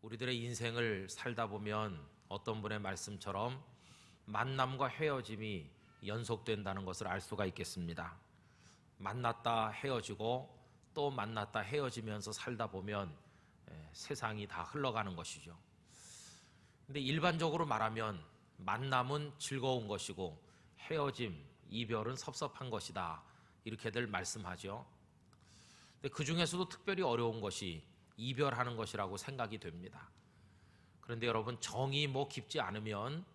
우리들의 인생을 살다 보면 어떤 분의 말씀처럼 만남과 헤어짐이 연속된다는 것을 알 수가 있겠습니다. 만났다 헤어지고 또 만났다 헤어지면서 살다 보면 세상이 다 흘러가는 것이죠. 근데 일반적으로 말하면 만남은 즐거운 것이고 헤어짐, 이별은 섭섭한 것이다, 이렇게들 말씀하죠. 근데 그 중에서도 특별히 어려운 것이 이별하는 것이라고 생각이 됩니다. 그런데 여러분, 정이 깊지 않으면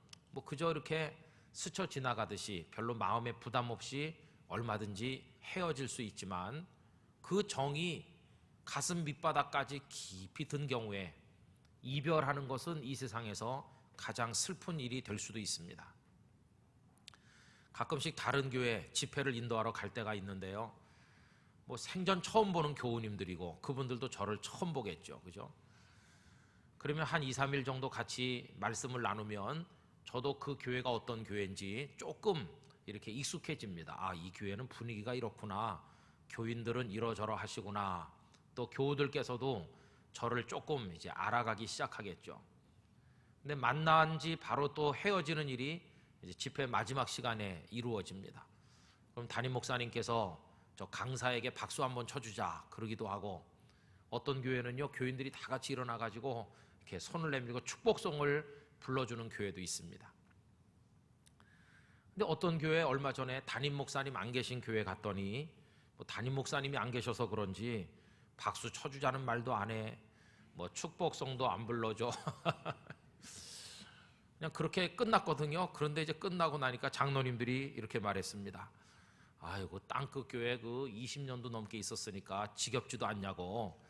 그저 이렇게 스쳐 지나가듯이 별로 마음에 부담 없이 얼마든지 헤어질 수 있지만, 그 정이 가슴 밑바닥까지 깊이 든 경우에 이별하는 것은 이 세상에서 가장 슬픈 일이 될 수도 있습니다. 가끔씩 다른 교회 집회를 인도하러 갈 때가 있는데요, 생전 처음 보는 교우님들이고 그분들도 저를 처음 보겠죠, 그죠? 그러면 한 2, 3일 정도 같이 말씀을 나누면 저도 그 교회가 어떤 교회인지 조금 이렇게 익숙해집니다. 아, 이 교회는 분위기가 이렇구나, 교인들은 이러저러 하시구나, 또 교우들께서도 저를 조금 이제 알아가기 시작하겠죠. 근데 만난 지 바로 또 헤어지는 일이 이제 집회 마지막 시간에 이루어집니다. 그럼 담임 목사님께서 저 강사에게 박수 한번 쳐주자 그러기도 하고, 어떤 교회는요, 교인들이 다 같이 일어나가지고 이렇게 손을 내밀고 축복송을 불러주는 교회도 있습니다. 근데 어떤 교회 얼마 전에 담임 목사님 안 계신 교회 갔더니 담임 목사님이 안 계셔서 그런지 박수 쳐주자는 말도 안 해, 축복송도 안 불러줘. 그냥 그렇게 끝났거든요. 그런데 이제 끝나고 나니까 장로님들이 이렇게 말했습니다. 아이고, 땅끝 교회 20년도 넘게 있었으니까 지겹지도 않냐고,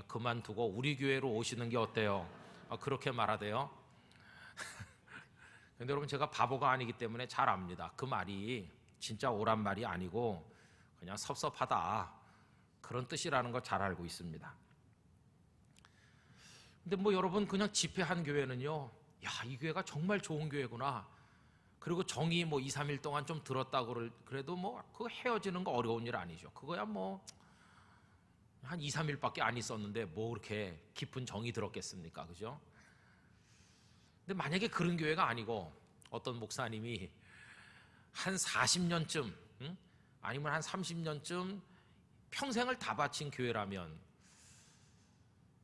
그만두고 우리 교회로 오시는 게 어때요? 그렇게 말하대요. 근데 여러분, 제가 바보가 아니기 때문에 잘 압니다. 그 말이 진짜 옳은 말이 아니고 그냥 섭섭하다, 그런 뜻이라는 걸 잘 알고 있습니다. 근데 여러분, 그냥 집회한 교회는요, 야, 이 교회가 정말 좋은 교회구나, 그리고 정이 2, 3일 동안 좀 들었다고 그래도 그거 헤어지는 거 어려운 일 아니죠. 그거야 한 2, 3일밖에 안 있었는데 그렇게 깊은 정이 들었겠습니까, 그죠? 근데 만약에 그런 교회가 아니고 어떤 목사님이 한 40년쯤, 아니면 한 30년쯤 평생을 다 바친 교회라면,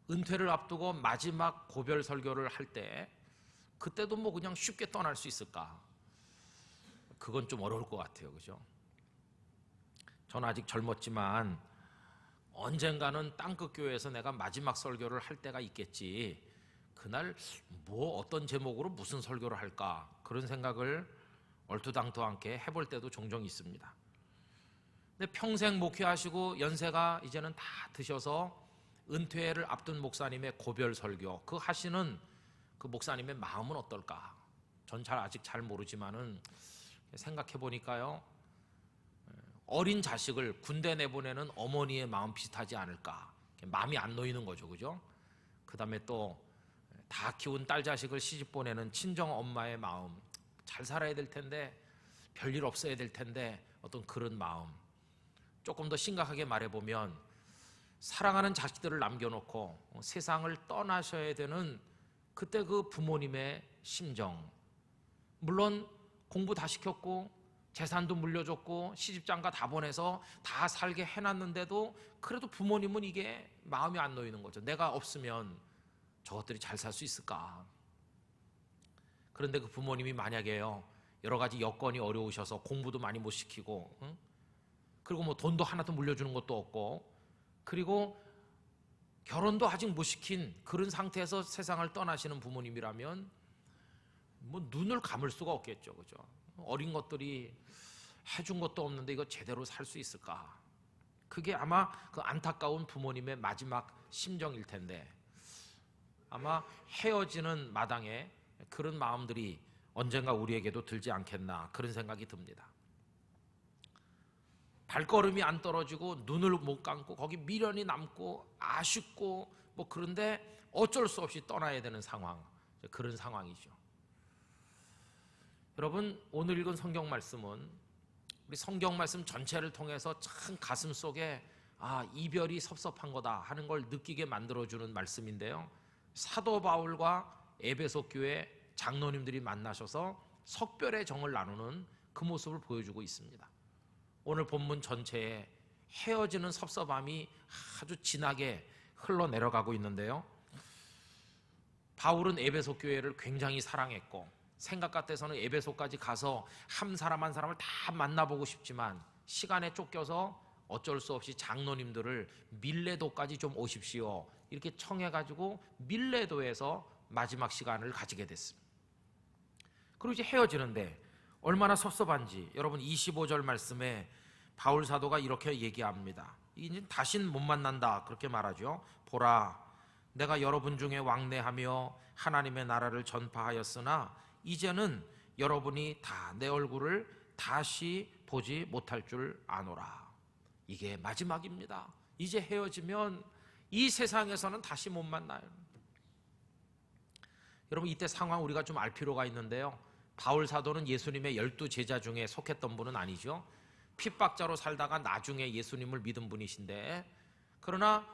은퇴를 앞두고 마지막 고별 설교를 할 때 그때도 그냥 쉽게 떠날 수 있을까? 그건 좀 어려울 것 같아요, 그죠? 저는 아직 젊었지만 언젠가는 땅끝 교회에서 내가 마지막 설교를 할 때가 있겠지, 그날 어떤 제목으로 무슨 설교를 할까, 그런 생각을 얼토당토않게 해볼 때도 종종 있습니다. 근데 평생 목회하시고 연세가 이제는 다 드셔서 은퇴를 앞둔 목사님의 고별 설교, 그 하시는 그 목사님의 마음은 어떨까? 전 아직 잘 모르지만은 생각해 보니까요, 어린 자식을 군대 내보내는 어머니의 마음 비슷하지 않을까? 마음이 안 놓이는 거죠, 그죠? 그 다음에 또 다 키운 딸 자식을 시집 보내는 친정 엄마의 마음, 잘 살아야 될 텐데, 별일 없어야 될 텐데, 어떤 그런 마음. 조금 더 심각하게 말해보면 사랑하는 자식들을 남겨놓고 세상을 떠나셔야 되는 그때 그 부모님의 심정. 물론 공부 다 시켰고 재산도 물려줬고 시집장가 다 보내서 다 살게 해놨는데도 그래도 부모님은 이게 마음이 안 놓이는 거죠. 내가 없으면 저것들이 잘 살 수 있을까? 그런데 그 부모님이 만약에요, 여러 가지 여건이 어려우셔서 공부도 많이 못 시키고, 그리고 돈도 하나도 물려주는 것도 없고, 그리고 결혼도 아직 못 시킨 그런 상태에서 세상을 떠나시는 부모님이라면 눈을 감을 수가 없겠죠, 그죠? 어린 것들이 해준 것도 없는데 이거 제대로 살 수 있을까? 그게 아마 그 안타까운 부모님의 마지막 심정일 텐데, 아마 헤어지는 마당에 그런 마음들이 언젠가 우리에게도 들지 않겠나, 그런 생각이 듭니다. 발걸음이 안 떨어지고 눈을 못 감고 거기 미련이 남고 아쉽고 그런데 어쩔 수 없이 떠나야 되는 상황, 그런 상황이죠. 여러분, 오늘 읽은 성경 말씀은 우리 성경 말씀 전체를 통해서 참 가슴 속에 이별이 섭섭한 거다 하는 걸 느끼게 만들어주는 말씀인데요, 사도 바울과 에베소 교회 장로님들이 만나셔서 석별의 정을 나누는 그 모습을 보여주고 있습니다. 오늘 본문 전체에 헤어지는 섭섭함이 아주 진하게 흘러내려가고 있는데요. 바울은 에베소 교회를 굉장히 사랑했고 생각 같아서는 에베소까지 가서 한 사람 한 사람을 다 만나보고 싶지만 시간에 쫓겨서 어쩔 수 없이 장로님들을 밀레도까지 좀 오십시오 이렇게 청해가지고 밀레도에서 마지막 시간을 가지게 됐습니다. 그리고 이제 헤어지는데 얼마나 섭섭한지 여러분 25절 말씀에 바울 사도가 이렇게 얘기합니다. 이제 다신 못 만난다 그렇게 말하죠. 보라 내가 여러분 중에 왕래하며 하나님의 나라를 전파하였으나 이제는 여러분이 다 내 얼굴을 다시 보지 못할 줄 아노라. 이게 마지막입니다. 이제 헤어지면 이 세상에서는 다시 못 만나요. 여러분 이때 상황 우리가 좀 알 필요가 있는데요. 바울 사도는 예수님의 12제자 중에 속했던 분은 아니죠. 핍박자로 살다가 나중에 예수님을 믿은 분이신데 그러나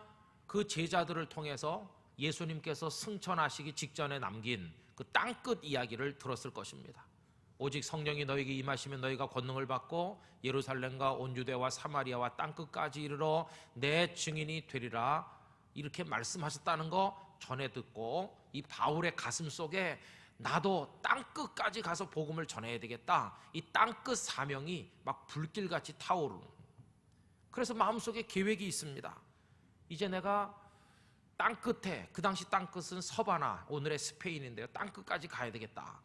그 제자들을 통해서 예수님께서 승천하시기 직전에 남긴 그 땅끝 이야기를 들었을 것입니다. 오직 성령이 너에게 임하시면 너희가 권능을 받고 예루살렘과 온 유대와 사마리아와 땅끝까지 이르러 내 증인이 되리라 이렇게 말씀하셨다는 거 전해 듣고 이 바울의 가슴 속에 나도 땅끝까지 가서 복음을 전해야 되겠다 이 땅끝 사명이 막 불길같이 타오르는 그래서 마음속에 계획이 있습니다. 이제 내가 땅끝에 그 당시 땅끝은 서바나 오늘의 스페인인데요. 땅끝까지 가야 되겠다.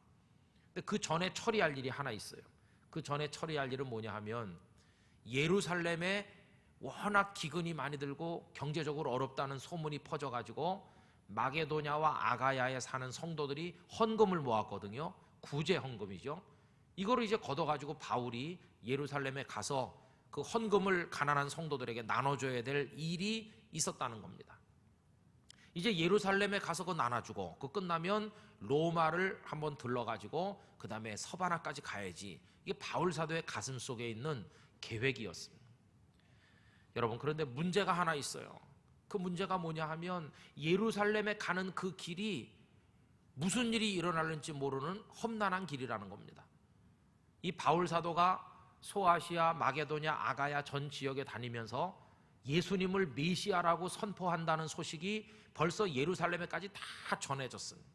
근데 그 전에 처리할 일이 하나 있어요. 그 전에 처리할 일은 뭐냐 하면 예루살렘에 워낙 기근이 많이 들고 경제적으로 어렵다는 소문이 퍼져가지고 마게도냐와 아가야에 사는 성도들이 헌금을 모았거든요. 구제 헌금이죠. 이거를 이제 걷어가지고 바울이 예루살렘에 가서 그 헌금을 가난한 성도들에게 나눠줘야 될 일이 있었다는 겁니다. 이제 예루살렘에 가서 그거 나눠주고 그 끝나면 로마를 한번 들러가지고 그 다음에 서바나까지 가야지. 이게 바울 사도의 가슴 속에 있는 계획이었습니다. 여러분 그런데 문제가 하나 있어요. 그 문제가 뭐냐 하면 예루살렘에 가는 그 길이 무슨 일이 일어날는지 모르는 험난한 길이라는 겁니다. 이 바울 사도가 소아시아, 마게도냐, 아가야 전 지역에 다니면서 예수님을 메시아라고 선포한다는 소식이 벌써 예루살렘에까지 다 전해졌습니다.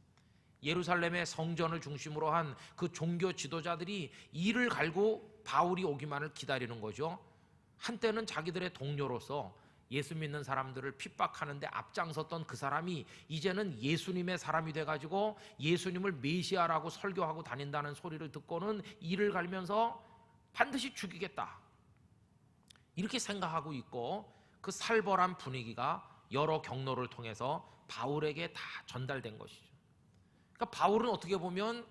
예루살렘의 성전을 중심으로 한 그 종교 지도자들이 이를 갈고 바울이 오기만을 기다리는 거죠. 한때는 자기들의 동료로서 예수 믿는 사람들을 핍박하는데 앞장섰던 그 사람이 이제는 예수님의 사람이 돼가지고 예수님을 메시아라고 설교하고 다닌다는 소리를 듣고는 이를 갈면서 반드시 죽이겠다 이렇게 생각하고 있고 그 살벌한 분위기가 여러 경로를 통해서 바울에게 다 전달된 것이죠. 그러니까 바울은 어떻게 보면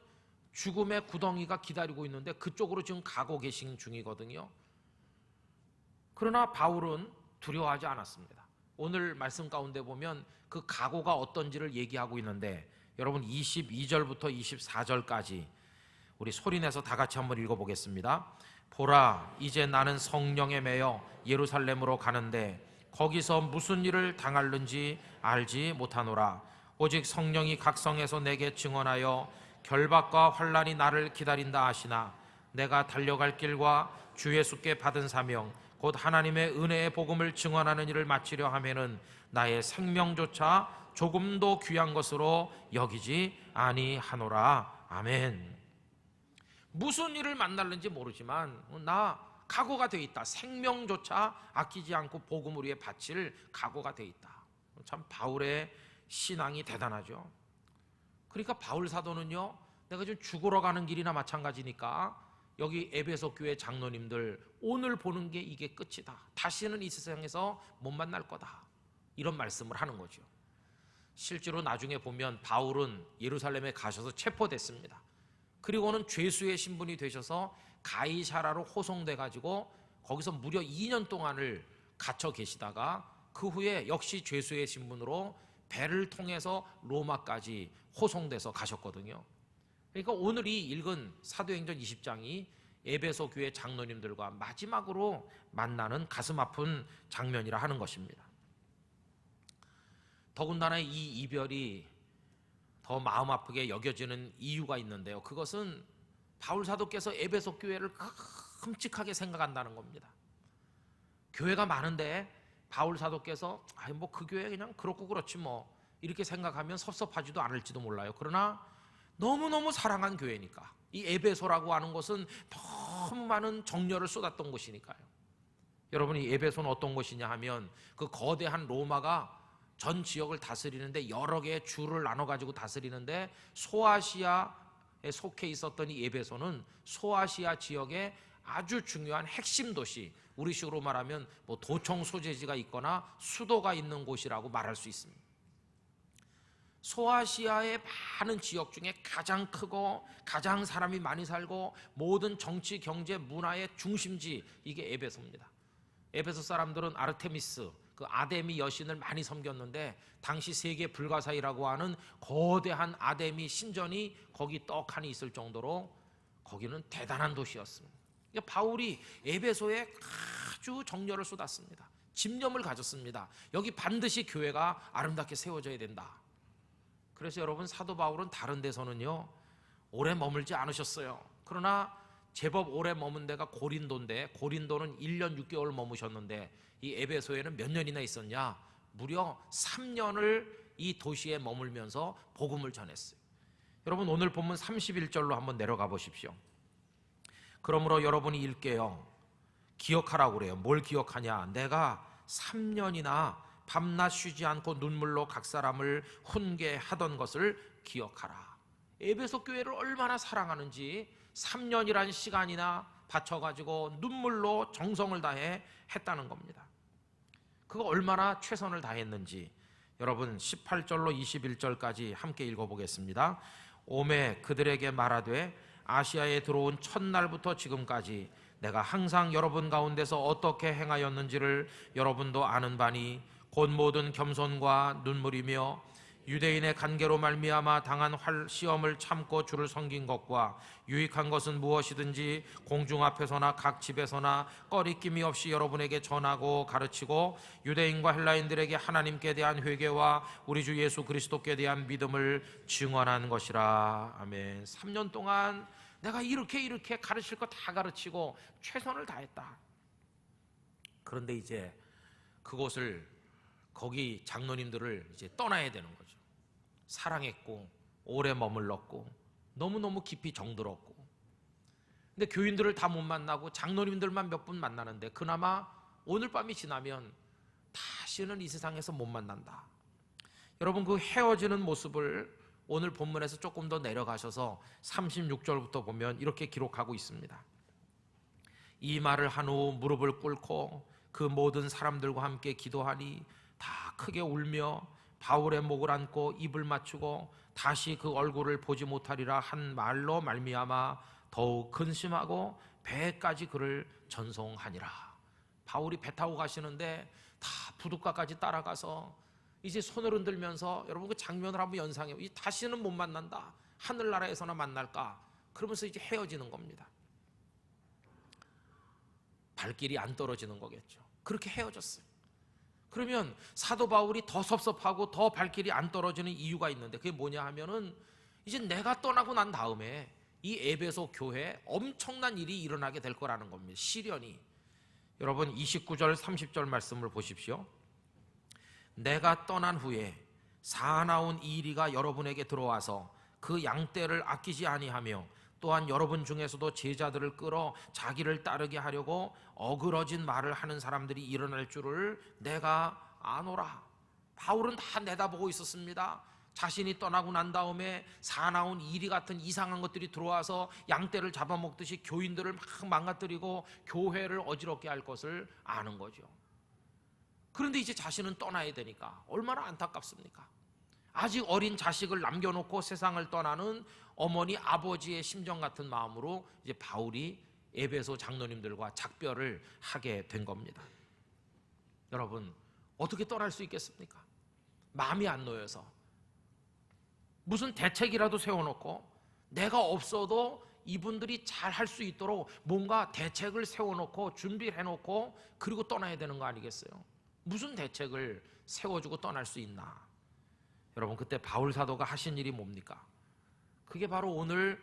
죽음의 구덩이가 기다리고 있는데 그쪽으로 지금 가고 계신 중이거든요. 그러나 바울은 두려워하지 않았습니다. 오늘 말씀 가운데 보면 그 각오가 어떤지를 얘기하고 있는데 여러분 22절부터 24절까지 우리 소리내서 다 같이 한번 읽어보겠습니다. 보라 이제 나는 성령에 매여 예루살렘으로 가는데 거기서 무슨 일을 당할는지 알지 못하노라. 오직 성령이 각성에서 내게 증언하여 결박과 환난이 나를 기다린다 하시나 내가 달려갈 길과 주 예수께 받은 사명 곧 하나님의 은혜의 복음을 증언하는 일을 마치려 하면은 나의 생명조차 조금도 귀한 것으로 여기지 아니하노라. 아멘. 무슨 일을 만날는지 모르지만 나 각오가 돼 있다. 생명조차 아끼지 않고 복음을 위해 바칠 각오가 돼 있다. 참 바울의 신앙이 대단하죠. 그러니까 바울 사도는요, 내가 지금 죽으러 가는 길이나 마찬가지니까 여기 에베소 교회 장로님들 오늘 보는 게 이게 끝이다. 다시는 이 세상에서 못 만날 거다. 이런 말씀을 하는 거죠. 실제로 나중에 보면 바울은 예루살렘에 가셔서 체포됐습니다. 그리고는 죄수의 신분이 되셔서 가이사라로 호송돼 가지고 거기서 무려 2년 동안을 갇혀 계시다가 그 후에 역시 죄수의 신분으로 배를 통해서 로마까지 호송돼서 가셨거든요. 그러니까 오늘 이 읽은 사도행전 20장이 에베소 교회 장로님들과 마지막으로 만나는 가슴 아픈 장면이라 하는 것입니다. 더군다나 이 이별이 더 마음 아프게 여겨지는 이유가 있는데요. 그것은 바울 사도께서 에베소 교회를 끔찍하게 생각한다는 겁니다. 교회가 많은데 바울 사도께서 뭐 그 교회 그냥 그렇고 그렇지 뭐 이렇게 생각하면 섭섭하지도 않을지도 몰라요. 그러나 너무너무 사랑한 교회니까, 이 에베소라고 하는 곳은 너무 많은 정열을 쏟았던 곳이니까요. 여러분, 이 에베소는 어떤 곳이냐 하면 그 거대한 로마가 전 지역을 다스리는데 여러 개의 주를 나눠 가지고 다스리는데 소아시아에 속해 있었던 이 에베소는 소아시아 지역의 아주 중요한 핵심 도시, 우리식으로 말하면 뭐 도청 소재지가 있거나 수도가 있는 곳이라고 말할 수 있습니다. 소아시아의 많은 지역 중에 가장 크고 가장 사람이 많이 살고 모든 정치, 경제, 문화의 중심지, 이게 에베소입니다. 에베소 사람들은 아르테미스, 그 아데미 여신을 많이 섬겼는데 당시 세계 불가사의라고 하는 거대한 아데미 신전이 거기 떡하니 있을 정도로 거기는 대단한 도시였습니다. 그러니까 바울이 에베소에 아주 정열을 쏟았습니다. 집념을 가졌습니다. 여기 반드시 교회가 아름답게 세워져야 된다. 그래서 여러분, 사도 바울은 다른 데서는요 오래 머물지 않으셨어요. 그러나 제법 오래 머문 데가 고린도인데, 고린도는 1년 6개월 머무셨는데 이 에베소에는 몇 년이나 있었냐? 무려 3년을 이 도시에 머물면서 복음을 전했어요. 여러분, 오늘 본문 31절로 한번 내려가 보십시오. 그러므로 여러분이 읽게요, 기억하라고 그래요. 뭘 기억하냐? 내가 3년이나 밤낮 쉬지 않고 눈물로 각 사람을 훈계하던 것을 기억하라. 에베소 교회를 얼마나 사랑하는지 3년이란 시간이나 바쳐가지고 눈물로 정성을 다해 했다는 겁니다. 그거 얼마나 최선을 다했는지 여러분 18절로 21절까지 함께 읽어보겠습니다. 오매 그들에게 말하되 아시아에 들어온 첫날부터 지금까지 내가 항상 여러분 가운데서 어떻게 행하였는지를 여러분도 아는 바니 곧 모든 겸손과 눈물이며 유대인의 간계로 말미암아 당한 시험을 참고 주를 섬긴 것과 유익한 것은 무엇이든지 공중 앞에서나 각 집에서나 꺼리낌이 없이 여러분에게 전하고 가르치고 유대인과 헬라인들에게 하나님께 대한 회개와 우리 주 예수 그리스도께 대한 믿음을 증언한 것이라. 아멘. 3년 동안 내가 이렇게 가르칠 거 다 가르치고 최선을 다했다. 그런데 이제 그곳을, 거기 장로님들을 이제 떠나야 되는 거죠. 사랑했고 오래 머물렀고 너무너무 깊이 정들었고, 근데 교인들을 다 못 만나고 장로님들만 몇 분 만나는데 그나마 오늘 밤이 지나면 다시는 이 세상에서 못 만난다. 여러분, 그 헤어지는 모습을 오늘 본문에서 조금 더 내려가셔서 36절부터 보면 이렇게 기록하고 있습니다. 이 말을 한 후 무릎을 꿇고 그 모든 사람들과 함께 기도하니 다 크게 울며 바울의 목을 안고 입을 맞추고 다시 그 얼굴을 보지 못하리라 한 말로 말미암아 더욱 근심하고 배까지 그를 전송하니라. 바울이 배 타고 가시는데 다 부둣가까지 따라가서 이제 손을 흔들면서, 여러분 그 장면을 한번 연상해요. 다시는 못 만난다, 하늘나라에서나 만날까, 그러면서 이제 헤어지는 겁니다. 발길이 안 떨어지는 거겠죠. 그렇게 헤어졌어요. 그러면 사도 바울이 더 섭섭하고 더 발길이 안 떨어지는 이유가 있는데, 그게 뭐냐 하면은 이제 내가 떠나고 난 다음에 이 에베소 교회에 엄청난 일이 일어나게 될 거라는 겁니다. 시련이. 여러분 29절 30절 말씀을 보십시오. 내가 떠난 후에 사나운 이리가 여러분에게 들어와서 그 양떼를 아끼지 아니하며 또한 여러분 중에서도 제자들을 끌어 자기를 따르게 하려고 어그러진 말을 하는 사람들이 일어날 줄을 내가 아노라. 바울은 다 내다보고 있었습니다. 자신이 떠나고 난 다음에 사나운 이리 같은 이상한 것들이 들어와서 양떼를 잡아먹듯이 교인들을 막 망가뜨리고 교회를 어지럽게 할 것을 아는 거죠. 그런데 이제 자신은 떠나야 되니까 얼마나 안타깝습니까? 아직 어린 자식을 남겨놓고 세상을 떠나는 어머니 아버지의 심정 같은 마음으로 이제 바울이 에베소 장로님들과 작별을 하게 된 겁니다. 여러분, 어떻게 떠날 수 있겠습니까? 마음이 안 놓여서 무슨 대책이라도 세워놓고 내가 없어도 이분들이 잘 할 수 있도록 뭔가 대책을 세워놓고 준비를 해놓고 그리고 떠나야 되는 거 아니겠어요? 무슨 대책을 세워주고 떠날 수 있나? 여러분, 그때 바울 사도가 하신 일이 뭡니까? 그게 바로 오늘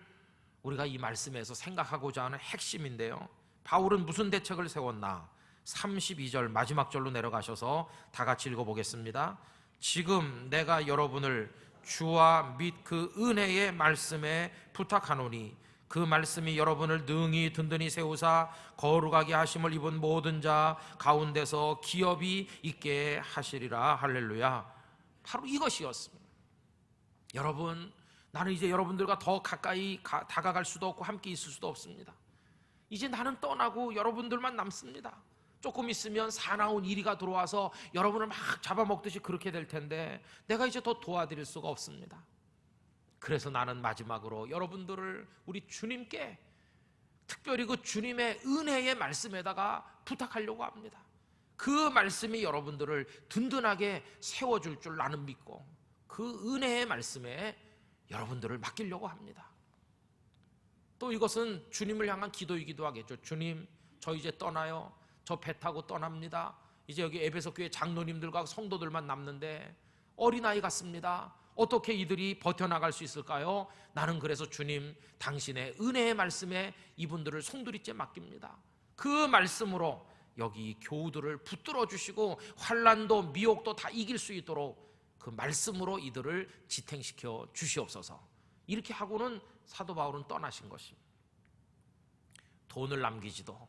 우리가 이 말씀에서 생각하고자 하는 핵심인데요. 바울은 무슨 대책을 세웠나? 32절 마지막 절로 내려가셔서 다 같이 읽어보겠습니다. 지금 내가 여러분을 주와 및 그 은혜의 말씀에 부탁하노니 그 말씀이 여러분을 능히 든든히 세우사 거룩하게 하심을 입은 모든 자 가운데서 기업이 있게 하시리라. 할렐루야. 바로 이것이었습니다. 여러분, 나는 이제 여러분들과 더 가까이 다가갈 수도 없고 함께 있을 수도 없습니다. 이제 나는 떠나고 여러분들만 남습니다. 조금 있으면 사나운 이리가 들어와서 여러분을 막 잡아먹듯이 그렇게 될 텐데 내가 이제 더 도와드릴 수가 없습니다. 그래서 나는 마지막으로 여러분들을 우리 주님께, 특별히 그 주님의 은혜의 말씀에다가 부탁하려고 합니다. 그 말씀이 여러분들을 든든하게 세워줄 줄 나는 믿고 그 은혜의 말씀에 여러분들을 맡기려고 합니다. 또 이것은 주님을 향한 기도이기도 하겠죠. 주님, 저 이제 떠나요. 저 배 타고 떠납니다. 이제 여기 에베소 교회 장로님들과 성도들만 남는데 어린아이 같습니다. 어떻게 이들이 버텨나갈 수 있을까요? 나는 그래서 주님, 당신의 은혜의 말씀에 이분들을 송두리째 맡깁니다. 그 말씀으로 여기 교우들을 붙들어 주시고 환난도 미혹도 다 이길 수 있도록 그 말씀으로 이들을 지탱시켜 주시옵소서. 이렇게 하고는 사도 바울은 떠나신 것입니다. 돈을 남기지도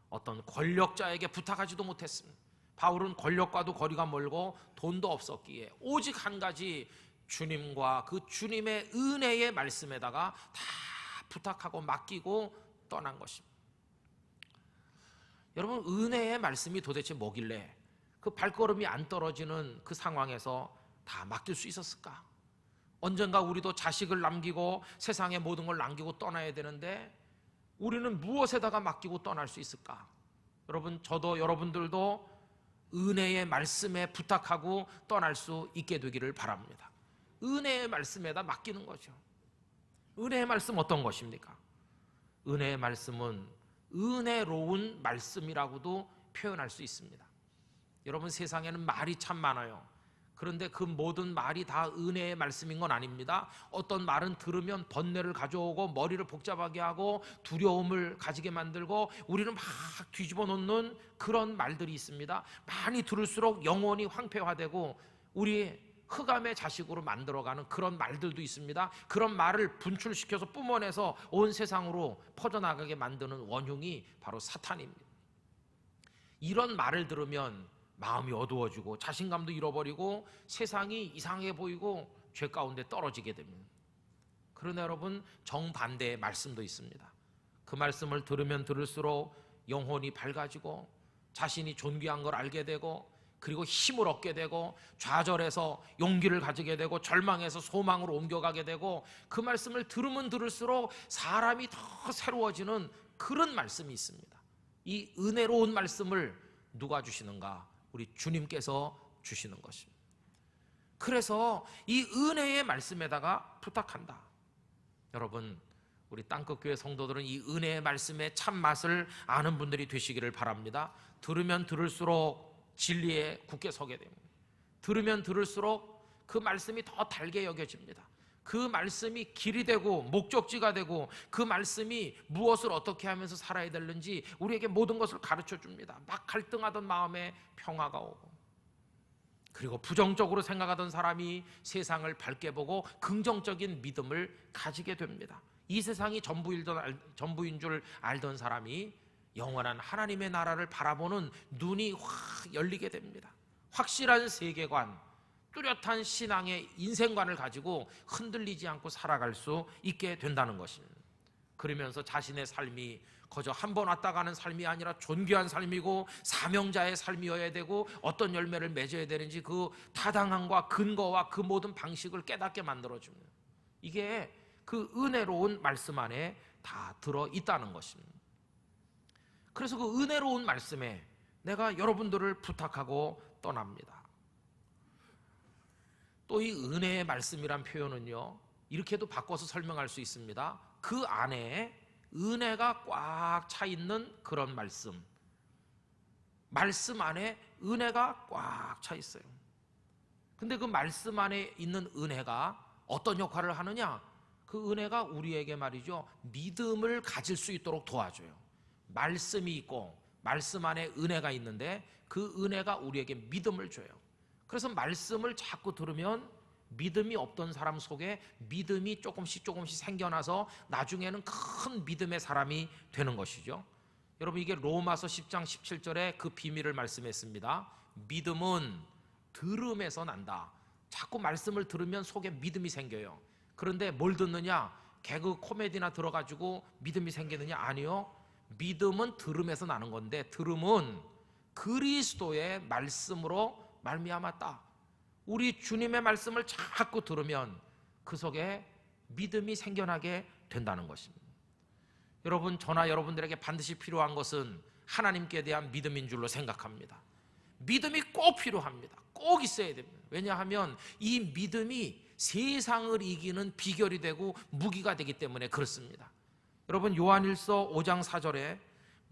어떤 권력자에게 부탁하지도 못했습니다. 바울은 권력과도 거리가 멀고 돈도 없었기에 오직 한 가지, 주님과 그 주님의 은혜의 말씀에다가 다 부탁하고 맡기고 떠난 것입니다. 여러분, 은혜의 말씀이 도대체 뭐길래 그 발걸음이 안 떨어지는 그 상황에서 다 맡길 수 있었을까? 언젠가 우리도 자식을 남기고 세상의 모든 걸 남기고 떠나야 되는데 우리는 무엇에다가 맡기고 떠날 수 있을까? 여러분, 저도 여러분들도 은혜의 말씀에 부탁하고 떠날 수 있게 되기를 바랍니다. 은혜의 말씀에다 맡기는 거죠. 은혜의 말씀 어떤 것입니까? 은혜의 말씀은 은혜로운 말씀이라고도 표현할 수 있습니다. 여러분, 세상에는 말이 참 많아요. 그런데 그 모든 말이 다 은혜의 말씀인 건 아닙니다. 어떤 말은 들으면 번뇌를 가져오고 머리를 복잡하게 하고 두려움을 가지게 만들고 우리는 막 뒤집어 놓는 그런 말들이 있습니다. 많이 들을수록 영혼이 황폐화되고 우리 흑암의 자식으로 만들어가는 그런 말들도 있습니다. 그런 말을 분출시켜서 뿜어내서 온 세상으로 퍼져나가게 만드는 원흉이 바로 사탄입니다. 이런 말을 들으면 마음이 어두워지고 자신감도 잃어버리고 세상이 이상해 보이고 죄 가운데 떨어지게 됩니다. 그러나 여러분, 정반대의 말씀도 있습니다. 그 말씀을 들으면 들을수록 영혼이 밝아지고 자신이 존귀한 걸 알게 되고 그리고 힘을 얻게 되고 좌절해서 용기를 가지게 되고 절망해서 소망으로 옮겨가게 되고 그 말씀을 들으면 들을수록 사람이 더 새로워지는 그런 말씀이 있습니다. 이 은혜로운 말씀을 누가 주시는가? 우리 주님께서 주시는 것입니다. 그래서 이 은혜의 말씀에다가 부탁한다. 여러분, 우리 땅끝교회 성도들은 이 은혜의 말씀의 참맛을 아는 분들이 되시기를 바랍니다. 들으면 들을수록 진리에 굳게 서게 됩니다. 들으면 들을수록 그 말씀이 더 달게 여겨집니다. 그 말씀이 길이 되고 목적지가 되고 그 말씀이 무엇을 어떻게 하면서 살아야 되는지 우리에게 모든 것을 가르쳐 줍니다. 막 갈등하던 마음에 평화가 오고, 그리고 부정적으로 생각하던 사람이 세상을 밝게 보고 긍정적인 믿음을 가지게 됩니다. 이 세상이 전부인 줄 알던 사람이 영원한 하나님의 나라를 바라보는 눈이 확 열리게 됩니다. 확실한 세계관, 뚜렷한 신앙의 인생관을 가지고 흔들리지 않고 살아갈 수 있게 된다는 것입니다. 그러면서 자신의 삶이 거저 한 번 왔다 가는 삶이 아니라 존귀한 삶이고 사명자의 삶이어야 되고 어떤 열매를 맺어야 되는지 그 타당함과 근거와 그 모든 방식을 깨닫게 만들어줍니다. 이게 그 은혜로운 말씀 안에 다 들어있다는 것입니다. 그래서 그 은혜로운 말씀에 내가 여러분들을 부탁하고 떠납니다. 또 이 은혜의 말씀이란 표현은요, 이렇게도 바꿔서 설명할 수 있습니다. 그 안에 은혜가 꽉 차 있는 그런 말씀. 말씀 안에 은혜가 꽉 차 있어요. 근데 그 말씀 안에 있는 은혜가 어떤 역할을 하느냐? 그 은혜가 우리에게 말이죠, 믿음을 가질 수 있도록 도와줘요. 말씀이 있고 말씀 안에 은혜가 있는데 그 은혜가 우리에게 믿음을 줘요. 그래서 말씀을 자꾸 들으면 믿음이 없던 사람 속에 믿음이 조금씩 생겨나서 나중에는 큰 믿음의 사람이 되는 것이죠. 여러분, 이게 로마서 10장 17절에 그 비밀을 말씀했습니다. 믿음은 들음에서 난다. 자꾸 말씀을 들으면 속에 믿음이 생겨요. 그런데 뭘 듣느냐? 개그 코미디나 들어가지고 믿음이 생기느냐? 아니요. 믿음은 들음에서 나는 건데, 들음은 그리스도의 말씀으로 말미암았다. 우리 주님의 말씀을 자꾸 들으면 그 속에 믿음이 생겨나게 된다는 것입니다. 여러분, 저나 여러분들에게 반드시 필요한 것은 하나님께 대한 믿음인 줄로 생각합니다. 믿음이 꼭 필요합니다. 꼭 있어야 됩니다. 왜냐하면 이 믿음이 세상을 이기는 비결이 되고 무기가 되기 때문에 그렇습니다. 여러분, 요한일서 5장 4절에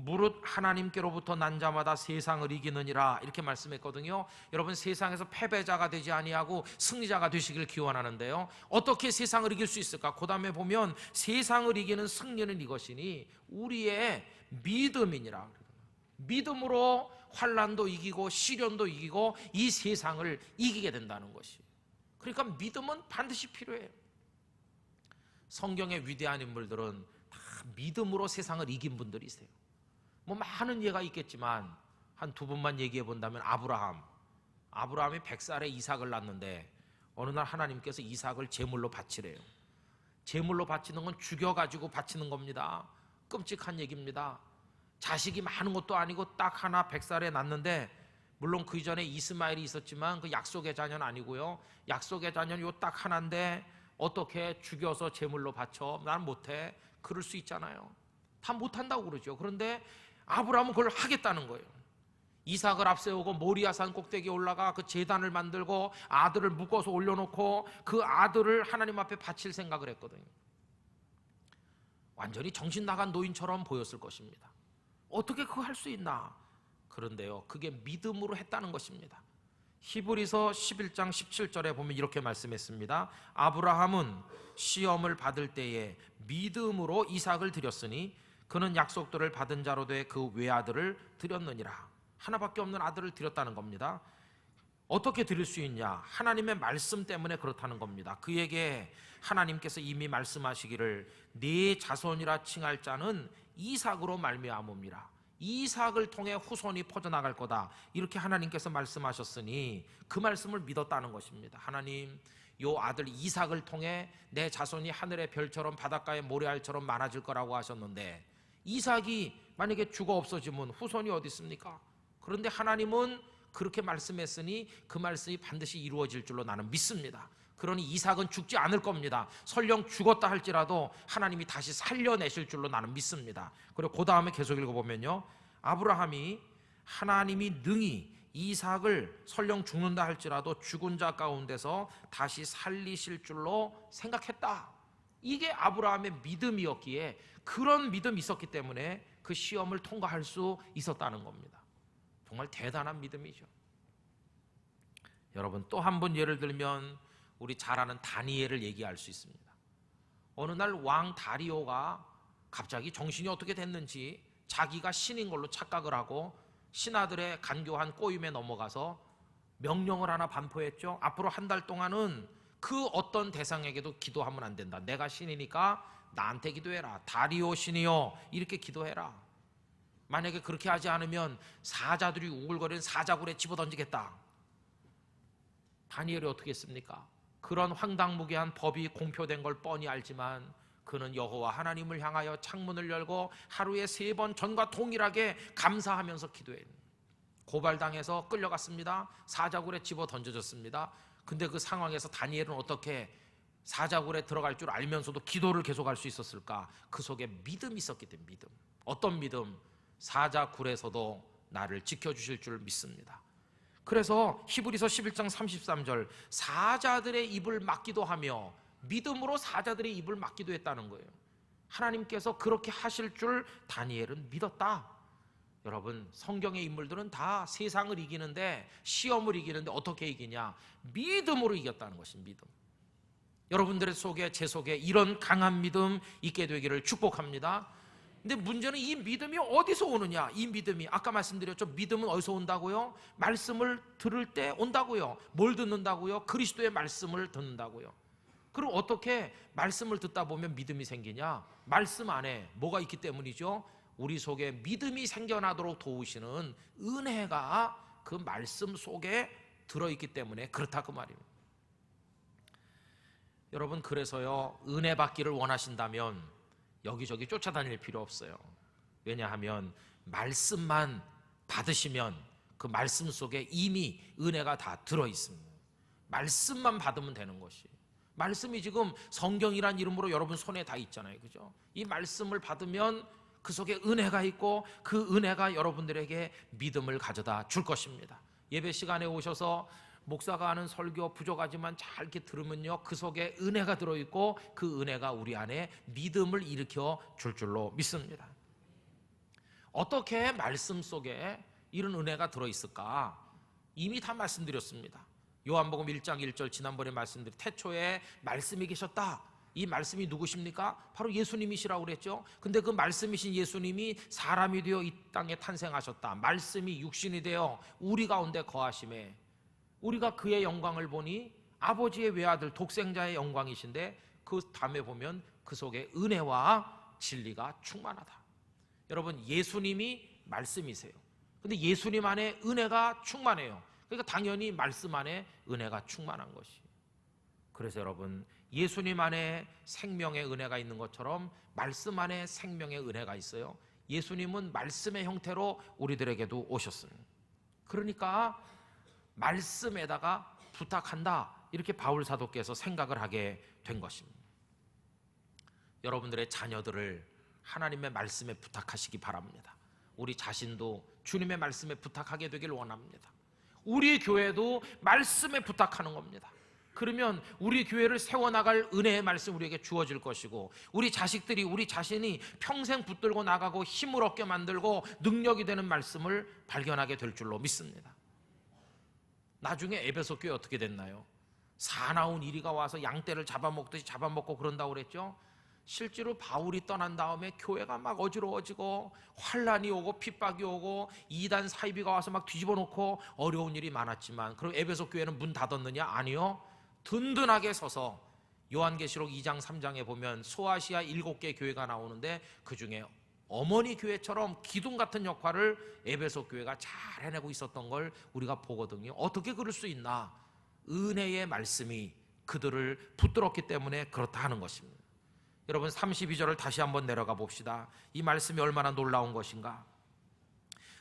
무릇 하나님께로부터 난 자마다 세상을 이기느니라 이렇게 말씀했거든요. 여러분, 세상에서 패배자가 되지 아니하고 승리자가 되시길 기원하는데요, 어떻게 세상을 이길 수 있을까? 그 다음에 보면 세상을 이기는 승리는 이것이니 우리의 믿음이니라. 믿음으로 환난도 이기고 시련도 이기고 이 세상을 이기게 된다는 것이. 그러니까 믿음은 반드시 필요해요. 성경의 위대한 인물들은 다 믿음으로 세상을 이긴 분들이세요. 뭐 많은 예가 있겠지만 한 두 분만 얘기해 본다면 아브라함이 100살에 이삭을 낳는데 어느 날 하나님께서 이삭을 제물로 바치래요. 제물로 바치는 건 죽여가지고 바치는 겁니다. 끔찍한 얘기입니다. 자식이 많은 것도 아니고 딱 하나 100살에 낳는데, 물론 그 이전에 이스마엘이 있었지만 그 약속의 자녀는 아니고요. 약속의 자녀는 요 딱 하나인데 어떻게 죽여서 제물로 바쳐? 난 못해. 그럴 수 있잖아요. 다 못한다고 그러죠. 그런데 아브라함은 그걸 하겠다는 거예요. 이삭을 앞세우고 모리아산 꼭대기에 올라가 그 제단을 만들고 아들을 묶어서 올려놓고 그 아들을 하나님 앞에 바칠 생각을 했거든요. 완전히 정신 나간 노인처럼 보였을 것입니다. 어떻게 그거 할 수 있나? 그런데요, 그게 믿음으로 했다는 것입니다. 히브리서 11장 17절에 보면 이렇게 말씀했습니다. 아브라함은 시험을 받을 때에 믿음으로 이삭을 드렸으니 그는 약속들을 받은 자로 돼 그 외아들을 드렸느니라. 하나밖에 없는 아들을 드렸다는 겁니다. 어떻게 드릴 수 있냐? 하나님의 말씀 때문에 그렇다는 겁니다. 그에게 하나님께서 이미 말씀하시기를 네 자손이라 칭할 자는 이삭으로 말미암음이라. 이삭을 통해 후손이 퍼져나갈 거다. 이렇게 하나님께서 말씀하셨으니 그 말씀을 믿었다는 것입니다. 하나님, 요 아들 이삭을 통해 내 자손이 하늘의 별처럼 바닷가의 모래알처럼 많아질 거라고 하셨는데 이삭이 만약에 죽어 없어지면 후손이 어디 있습니까? 그런데 하나님은 그렇게 말씀했으니 그 말씀이 반드시 이루어질 줄로 나는 믿습니다. 그러니 이삭은 죽지 않을 겁니다. 설령 죽었다 할지라도 하나님이 다시 살려내실 줄로 나는 믿습니다. 그리고 그 다음에 계속 읽어보면요, 아브라함이 하나님이 능히 이삭을 설령 죽는다 할지라도 죽은 자 가운데서 다시 살리실 줄로 생각했다. 이게 아브라함의 믿음이었기에, 그런 믿음이 있었기 때문에 그 시험을 통과할 수 있었다는 겁니다. 정말 대단한 믿음이죠. 여러분, 또 한 번 예를 들면 우리 잘 아는 다니엘을 얘기할 수 있습니다. 어느 날 왕 다리오가 갑자기 정신이 어떻게 됐는지 자기가 신인 걸로 착각을 하고 신하들의 간교한 꼬임에 넘어가서 명령을 하나 반포했죠. 앞으로 한 달 동안은 그 어떤 대상에게도 기도하면 안 된다. 내가 신이니까 나한테 기도해라. 다리오 신이요, 이렇게 기도해라. 만약에 그렇게 하지 않으면 사자들이 우글거리는 사자굴에 집어던지겠다. 다니엘이 어떻게 했습니까? 그런 황당무계한 법이 공표된 걸 뻔히 알지만 그는 여호와 하나님을 향하여 창문을 열고 하루에 3번 전과 동일하게 감사하면서 기도해요. 고발당해서 끌려갔습니다. 사자굴에 집어 던져졌습니다. 근데 그 상황에서 다니엘은 어떻게 사자굴에 들어갈 줄 알면서도 기도를 계속할 수 있었을까? 그 속에 믿음이 있었기 때문에. 믿음. 어떤 믿음? 사자굴에서도 나를 지켜주실 줄 믿습니다. 그래서 히브리서 11장 33절, 사자들의 입을 막기도 하며 믿음으로 사자들의 입을 막기도 했다는 거예요. 하나님께서 그렇게 하실 줄 다니엘은 믿었다. 여러분, 성경의 인물들은 다 세상을 이기는데, 시험을 이기는데 어떻게 이기냐? 믿음으로 이겼다는 것입니다. 믿음. 여러분들의 속에, 제 속에 이런 강한 믿음 있게 되기를 축복합니다. 근데 문제는 이 믿음이 어디서 오느냐? 이 믿음이, 아까 말씀드렸죠, 믿음은 어디서 온다고요? 말씀을 들을 때 온다고요. 뭘 듣는다고요? 그리스도의 말씀을 듣는다고요. 그럼 어떻게 말씀을 듣다 보면 믿음이 생기냐? 말씀 안에 뭐가 있기 때문이죠? 우리 속에 믿음이 생겨나도록 도우시는 은혜가 그 말씀 속에 들어있기 때문에 그렇다, 그 말입니다. 여러분, 그래서요, 은혜 받기를 원하신다면 여기저기 쫓아다닐 필요 없어요. 왜냐하면 말씀만 받으시면 그 말씀 속에 이미 은혜가 다 들어있습니다. 말씀만 받으면 되는 것이, 말씀이 지금 성경이란 이름으로 여러분 손에 다 있잖아요, 그죠? 이 말씀을 받으면 그 속에 은혜가 있고 그 은혜가 여러분들에게 믿음을 가져다 줄 것입니다. 예배 시간에 오셔서 목사가 하는 설교 부족하지만 잘 이렇게 들으면요, 그 속에 은혜가 들어있고 그 은혜가 우리 안에 믿음을 일으켜 줄 줄로 믿습니다. 어떻게 말씀 속에 이런 은혜가 들어있을까? 이미 다 말씀드렸습니다. 요한복음 1장 1절 지난번에 말씀드린 태초에 말씀이 계셨다. 이 말씀이 누구십니까? 바로 예수님이시라고 그랬죠. 근데 그 말씀이신 예수님이 사람이 되어 이 땅에 탄생하셨다. 말씀이 육신이 되어 우리 가운데 거하심에 우리가 그의 영광을 보니 아버지의 외아들 독생자의 영광이신데, 그 다음에 보면 그 속에 은혜와 진리가 충만하다. 여러분, 예수님이 말씀이세요. 근데 예수님 안에 은혜가 충만해요. 그러니까 당연히 말씀 안에 은혜가 충만한 것이. 그래서 여러분, 예수님 안에 생명의 은혜가 있는 것처럼 말씀 안에 생명의 은혜가 있어요. 예수님은 말씀의 형태로 우리들에게도 오셨습니다. 그러니까 말씀에다가 부탁한다, 이렇게 바울 사도께서 생각을 하게 된 것입니다. 여러분들의 자녀들을 하나님의 말씀에 부탁하시기 바랍니다. 우리 자신도 주님의 말씀에 부탁하게 되길 원합니다. 우리 교회도 말씀에 부탁하는 겁니다. 그러면 우리 교회를 세워나갈 은혜의 말씀 우리에게 주어질 것이고, 우리 자식들이, 우리 자신이 평생 붙들고 나가고 힘을 얻게 만들고 능력이 되는 말씀을 발견하게 될 줄로 믿습니다. 나중에 에베소 교회 어떻게 됐나요? 사나운 이리가 와서 양떼를 잡아먹듯이 잡아먹고 그런다고 그랬죠. 실제로 바울이 떠난 다음에 교회가 막 어지러워지고 환란이 오고 핍박이 오고 이단 사이비가 와서 막 뒤집어 놓고 어려운 일이 많았지만, 그럼 에베소 교회는 문 닫았느냐? 아니요. 든든하게 서서 요한계시록 2장 3장에 보면 소아시아 7개 교회가 나오는데 그 중에 어머니 교회처럼 기둥 같은 역할을 에베소 교회가 잘 해내고 있었던 걸 우리가 보거든요. 어떻게 그럴 수 있나? 은혜의 말씀이 그들을 붙들었기 때문에 그렇다 하는 것입니다. 여러분, 32절을 다시 한번 내려가 봅시다. 이 말씀이 얼마나 놀라운 것인가?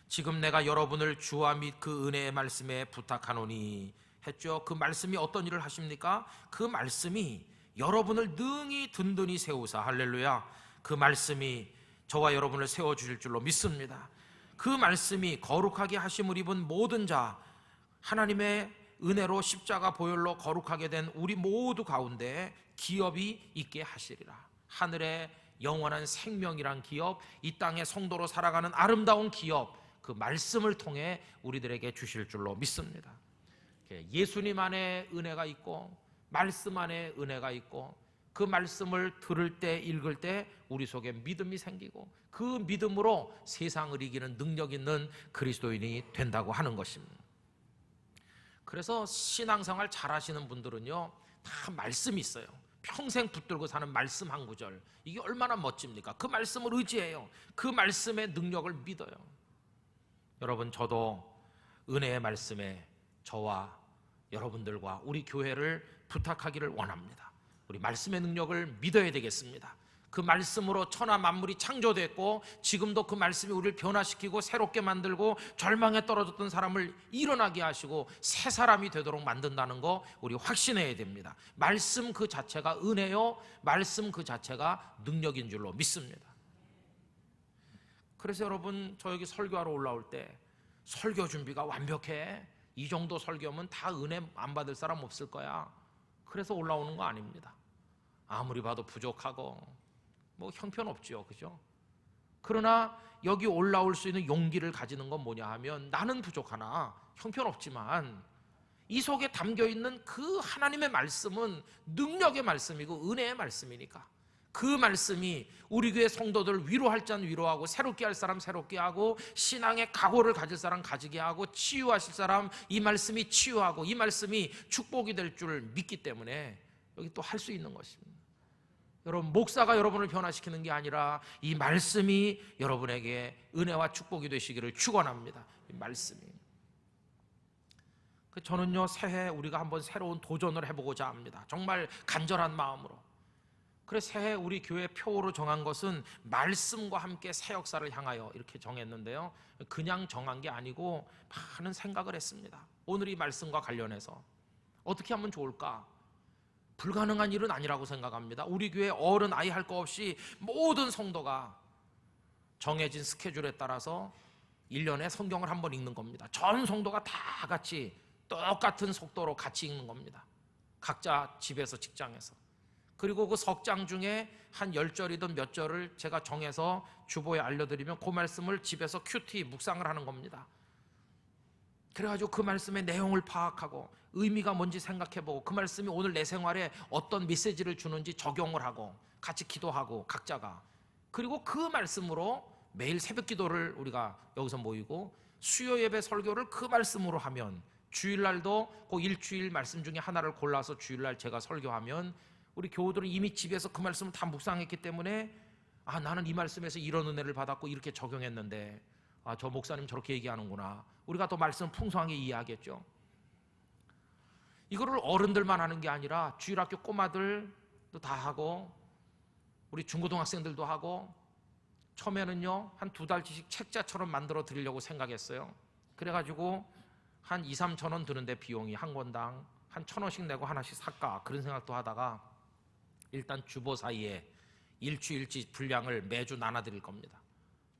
지금 내가 여러분을 주와 및 그 은혜의 말씀에 부탁하노니 했죠. 그 말씀이 어떤 일을 하십니까? 그 말씀이 여러분을 능히 든든히 세우사, 할렐루야, 그 말씀이 저와 여러분을 세워주실 줄로 믿습니다. 그 말씀이 거룩하게 하심을 입은 모든 자, 하나님의 은혜로 십자가 보혈로 거룩하게 된 우리 모두 가운데 기업이 있게 하시리라. 하늘의 영원한 생명이란 기업, 이 땅의 성도로 살아가는 아름다운 기업, 그 말씀을 통해 우리들에게 주실 줄로 믿습니다. 예수님 안에 은혜가 있고 말씀 안에 은혜가 있고, 그 말씀을 들을 때, 읽을 때 우리 속에 믿음이 생기고 그 믿음으로 세상을 이기는 능력 있는 그리스도인이 된다고 하는 것입니다. 그래서 신앙생활 잘 하시는 분들은요, 다 말씀이 있어요. 평생 붙들고 사는 말씀 한 구절, 이게 얼마나 멋집니까? 그 말씀을 의지해요. 그 말씀의 능력을 믿어요. 여러분, 저도 은혜의 말씀에 저와 여러분들과 우리 교회를 부탁하기를 원합니다. 우리 말씀의 능력을 믿어야 되겠습니다. 그 말씀으로 천하 만물이 창조됐고 지금도 그 말씀이 우리를 변화시키고 새롭게 만들고 절망에 떨어졌던 사람을 일어나게 하시고 새 사람이 되도록 만든다는 거 우리 확신해야 됩니다. 말씀 그 자체가 은혜요, 말씀 그 자체가 능력인 줄로 믿습니다. 그래서 여러분, 저 여기 설교하러 올라올 때 설교 준비가 완벽해, 이 정도 설교면 다 은혜 안 받을 사람 없을 거야, 그래서 올라오는 거 아닙니다. 아무리 봐도 부족하고 뭐 형편없지요, 그죠? 그러나 여기 올라올 수 있는 용기를 가지는 건 뭐냐 하면, 나는 부족하나 형편없지만 이 속에 담겨있는 그 하나님의 말씀은 능력의 말씀이고 은혜의 말씀이니까 그 말씀이 우리 교회 성도들을 위로할 자는 위로하고, 새롭게 할 사람 새롭게 하고, 신앙의 각오를 가질 사람 가지게 하고, 치유하실 사람 이 말씀이 치유하고, 이 말씀이 축복이 될 줄 믿기 때문에 여기 또 할 수 있는 것입니다. 여러분, 목사가 여러분을 변화시키는 게 아니라 이 말씀이 여러분에게 은혜와 축복이 되시기를 축원합니다. 이 말씀이. 저는요, 새해 우리가 한번 새로운 도전을 해보고자 합니다. 정말 간절한 마음으로. 그래서 새해 우리 교회 표어로 정한 것은 말씀과 함께 새 역사를 향하여 이렇게 정했는데요, 그냥 정한 게 아니고 많은 생각을 했습니다. 오늘 이 말씀과 관련해서 어떻게 하면 좋을까? 불가능한 일은 아니라고 생각합니다. 우리 교회 어른 아이 할 거 없이 모든 성도가 정해진 스케줄에 따라서 1년에 성경을 한번 읽는 겁니다. 전 성도가 다 같이 똑같은 속도로 같이 읽는 겁니다. 각자 집에서, 직장에서. 그리고 그 석장 중에 한 10절이든 몇 절을 제가 정해서 주보에 알려드리면 그 말씀을 집에서 큐티 묵상을 하는 겁니다. 그래가지고 그 말씀의 내용을 파악하고 의미가 뭔지 생각해보고, 그 말씀이 오늘 내 생활에 어떤 메시지를 주는지 적용을 하고, 같이 기도하고 각자가. 그리고 그 말씀으로 매일 새벽 기도를 우리가 여기서 모이고, 수요 예배 설교를 그 말씀으로 하면, 주일날도 그 일주일 말씀 중에 하나를 골라서 주일날 제가 설교하면, 우리 교우들은 이미 집에서 그 말씀을 다 묵상했기 때문에, 아, 나는 이 말씀에서 이런 은혜를 받았고 이렇게 적용했는데, 아, 저 목사님 저렇게 얘기하는구나. 우리가 또 말씀을 풍성하게 이해하겠죠. 이거를 어른들만 하는 게 아니라 주일학교 꼬마들도 다 하고, 우리 중고등학생들도 하고, 처음에는요 한 2달치씩 책자처럼 만들어 드리려고 생각했어요. 그래가지고 한 2-3천 원 드는데, 비용이 한 권당 한 1,000원씩 내고 하나씩 살까, 그런 생각도 하다가 일단 주보 사이에 일주일치 분량을 매주 나눠드릴 겁니다.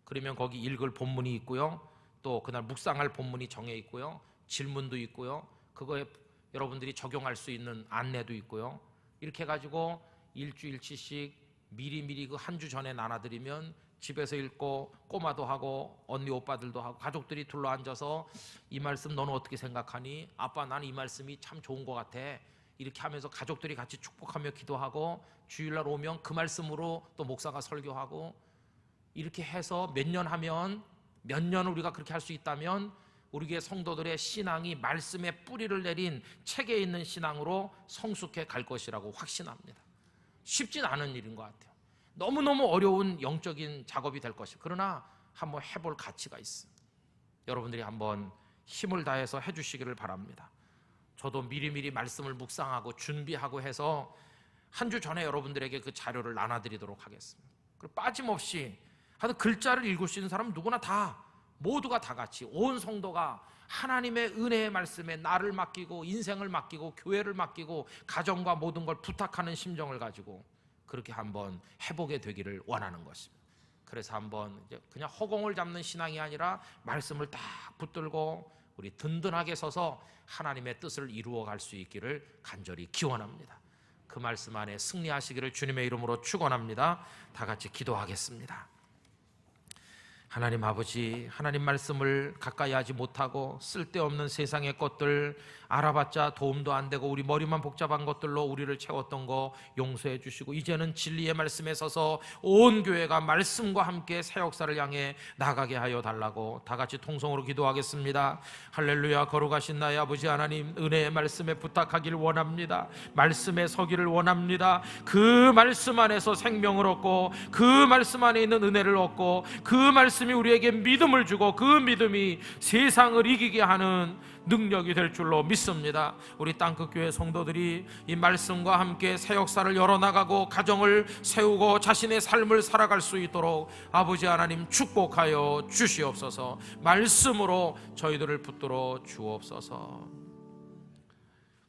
그러면 거기 읽을 본문이 있고요, 또 그날 묵상할 본문이 정해 있고요, 질문도 있고요, 그거에 여러분들이 적용할 수 있는 안내도 있고요. 이렇게 해가지고 일주일치씩 미리미리 그 한 주 전에 나눠드리면 집에서 읽고 꼬마도 하고 언니 오빠들도 하고 가족들이 둘러앉아서, 이 말씀 너는 어떻게 생각하니? 아빠, 나는 이 말씀이 참 좋은 것 같아. 이렇게 하면서 가족들이 같이 축복하며 기도하고, 주일날 오면 그 말씀으로 또 목사가 설교하고, 이렇게 해서 몇 년 하면, 몇 년 우리가 그렇게 할 수 있다면 우리 교회 성도들의 신앙이 말씀에 뿌리를 내린 책에 있는 신앙으로 성숙해 갈 것이라고 확신합니다. 쉽진 않은 일인 것 같아요. 너무너무 어려운 영적인 작업이 될 것이고, 그러나 한번 해볼 가치가 있어요. 여러분들이 한번 힘을 다해서 해주시기를 바랍니다. 저도 미리미리 말씀을 묵상하고 준비하고 해서 한 주 전에 여러분들에게 그 자료를 나눠드리도록 하겠습니다. 그리고 빠짐없이, 하여튼 글자를 읽을 수 있는 사람은 누구나 다, 모두가 다 같이 온 성도가 하나님의 은혜의 말씀에 나를 맡기고, 인생을 맡기고, 교회를 맡기고, 가정과 모든 걸 부탁하는 심정을 가지고 그렇게 한번 해보게 되기를 원하는 것입니다. 그래서 한번 이제 그냥 허공을 잡는 신앙이 아니라 말씀을 딱 붙들고 우리 든든하게 서서 하나님의 뜻을 이루어갈 수 있기를 간절히 기원합니다. 그 말씀 안에 승리하시기를 주님의 이름으로 축원합니다. 다 같이 기도하겠습니다. 하나님 아버지, 하나님 말씀을 가까이 하지 못하고 쓸데없는 세상의 것들 알아봤자 도움도 안 되고 우리 머리만 복잡한 것들로 우리를 채웠던 거 용서해 주시고, 이제는 진리의 말씀에 서서 온 교회가 말씀과 함께 새 역사를 향해 나가게 하여 달라고 다 같이 통성으로 기도하겠습니다. 할렐루야. 거룩하신 나의 아버지 하나님, 은혜의 말씀에 부탁하기를 원합니다. 말씀에 서기를 원합니다. 그 말씀 안에서 생명을 얻고, 그 말씀 안에 있는 은혜를 얻고, 그 말씀이 우리에게 믿음을 주고, 그 믿음이 세상을 이기게 하는 능력이 될 줄로 믿습니다. 우리 땅끝교회 성도들이 이 말씀과 함께 새 역사를 열어나가고 가정을 세우고 자신의 삶을 살아갈 수 있도록 아버지 하나님 축복하여 주시옵소서. 말씀으로 저희들을 붙들어 주옵소서.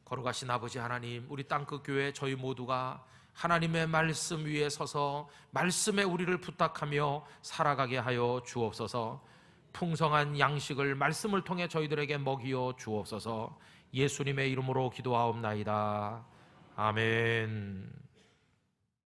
거룩하신 아버지 하나님, 우리 땅끝교회 저희 모두가 하나님의 말씀 위에 서서 말씀에 우리를 부탁하며 살아가게 하여 주옵소서. 풍성한 양식을 말씀을 통해 저희들에게 먹이어 주옵소서. 예수님의 이름으로 기도하옵나이다. 아멘.